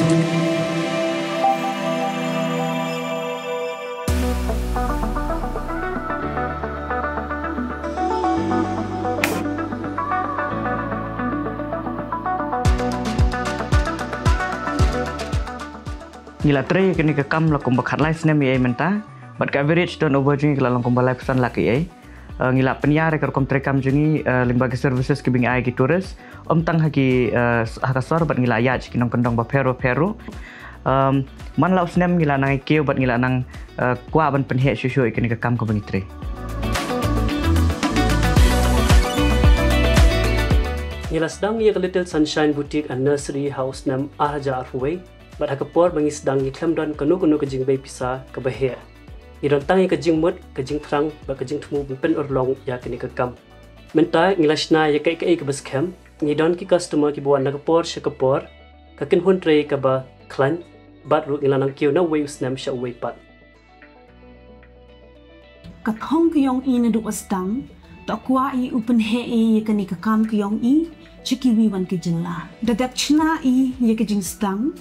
Ngila tre kini kekam lakum bakat live snem ai menta but coverage don over jungi kala lakum live pesan laki ai ngila penyar ke kom trekam jungi lembaga services ke bingai ki turis tang haki hakasor bat ngila ya kinong kendong ba pero man lau snem ngila nang keu bat ngila nang kwa ban penhe shushu kini kekam ko bangi tre ngila sedang ia Little Sunshine Boutique and Nursery House nam Arja Arway bat hakapor bangis dang iklam don kanu kejing bay pisa ke bahia idon tangi kejing mut kejing terang ba kejing temu pen orlong ya kini kekam menta ngilashna ya kai ke baskem ngidon ki customer ki buan nakapor shakapor kakin hun tre ka ba klan bat ru ngilanang kiu na way snam sha way pat kathong kyong I na du asdang to kwa I upen he I kini kekam kyong I chiki wi wan ki jilla dadap chna I ya kejing stang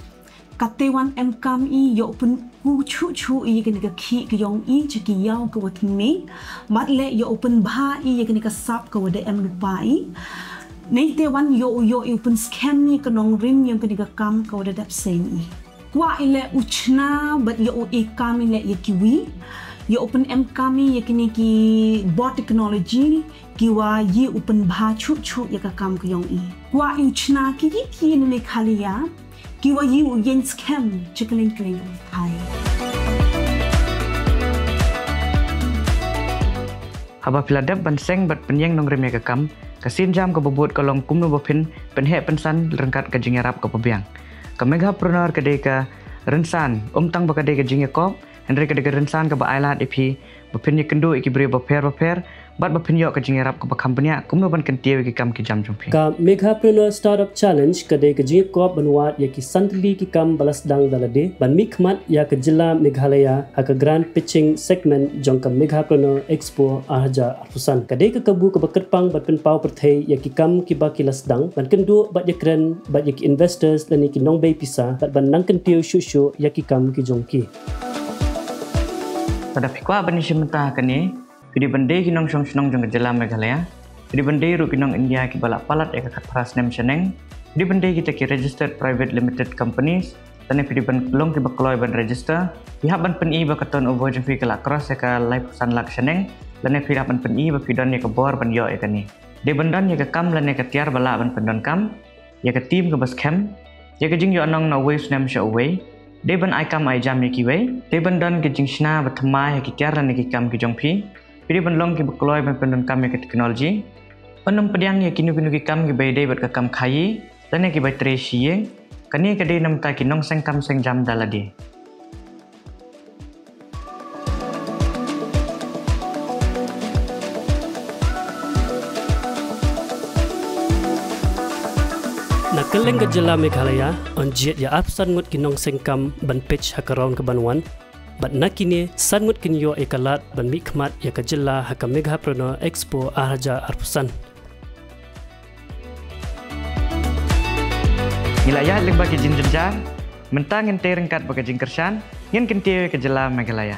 katewan MKM I yo open chu I kini ka ki kyong I chiki yaw ka wat me matle yo open bha I kini ka sap ka wada em lupa I nei te wan yo open scam ni kanong rim yang kini ka kam ka wada dap sen I kwa ile uchna but yo kam ile ye kiwi yo open MKM I kini ki bot technology kiwa ye open bha chu ya ka kam kyong I kwa uchna ki ni khalia kiwa yu yen scam chikling hai haba piladap banseng bat penyeng nong reme kekam kasin jam ke bobot kolong kumno bopin penhe pensan rengkat ke jingarap ke pebiang ke megapreneur ke deka rensan tang ba ke deka jingakop Henry ke deka rensan ke ba ailat ipi bopin kendu iki beri baper bat bopin yo ke jingarap ke company kumno ban kentie ki kam ki jam jumpi ka Megapreneur Startup Challenge ke deka jingakop banwat ya ki santli ki kam balas dang dalade ban mikmat ya ke jilla Meghalaya ha ke grand pitching segment jong ka Megapreneur Expo Arja Arpusan ke deka kabu ke baketpang bat pen pau perthei ya ki kam ki ba ki lasdang ban kendu bat ya kren bat ya ki investors dan ki nong bay pisa bat ban nang kentiu shu ya ki kam ki jongki pada pikwa bani shimta kani kidi bende kinong shong jong jela Meghalaya kidi bende ru kinong India ki balak palat eka kat pras nem seneng kidi bende kita ki registered private limited companies dan kidi ban long ki bakloy ban register pihak ban pen I bakaton over jong fi kala cross eka live san lak seneng dan pihak ban pen I ba pidon ya ke bor ban yo eka ni de bandan ya ke kam lan eka tiar bala ban pendon kam ya ke team ke bas cam ya ke jing yo anong na waves nem show away de ban ai kam ai jam ki way de ban dan ke jing shna ba thma ki tiar lan ki kam ki jong phi pidi ban long ki bakloy ban pendon kam ki technology panam pediang ya kinu ki kam ki bay de bat ka kam khai dan ki bay tre shi kani ke de nam ta ki nong seng kam seng jam dalade Nakaleng ke jela Meghalaya on jet ya apsan ngut kinong sengkam ban pitch hakaron ke banwan bat nakine san ngut kinyo ekalat ban mikmat ya ke jela haka Megapreneur Expo Arja Arpusan Ngilayah leng bagi jin jenjar mentang ente rengkat bagi jing kersan ngin kentie ke jela Meghalaya